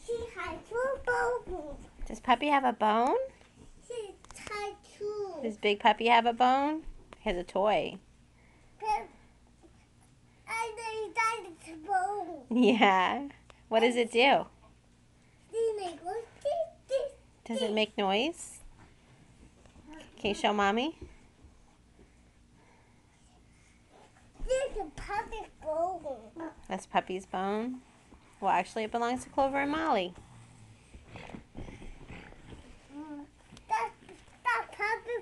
She has two bones. Does Puppy have a bone? She has two. Does Big Puppy have a bone? He has a toy. And then that's a bone. Yeah. What does it do? Does it make noise? Can you show Mommy? This is Puppy's bone. That's Puppy's bone. Well, actually, it belongs to Clover and Molly. That's Puppy.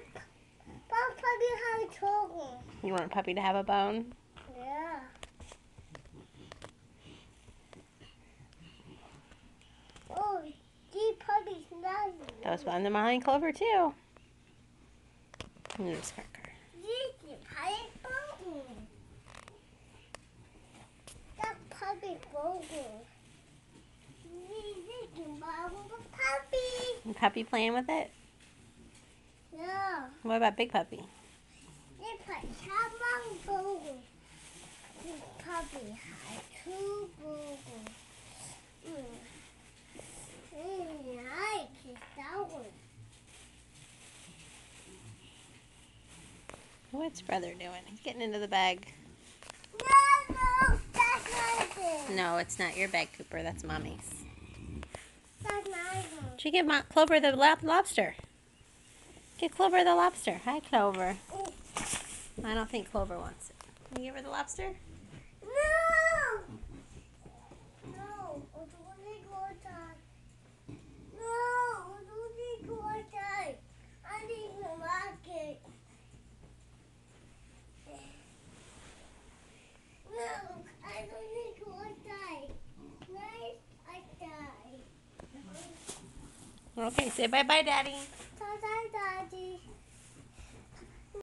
Puppy has a bone. You want Puppy to have a bone? Yeah. Oh, these puppies love you. Those belong to Molly and Clover, too. There's Cracker. This is Puppy's bone. That's Puppy's bone. This is Puppy. And Puppy playing with it? Yeah. What about Big Puppy? This Puppy's bone. This puppy has two bones. I like that one. What's Brother doing? He's getting into the bag. No, that's not it. No, it's not your bag, Cooper. That's Mommy's. That's not it. Should you give Clover the lobster? Give Clover the lobster. Hi, Clover. I don't think Clover wants it. Can you give her the lobster? No! No, I don't go outside. No, I don't go outside. I need to market. No, I don't need to go outside. Right outside. Okay, say bye-bye, Daddy. Bye-bye, Daddy.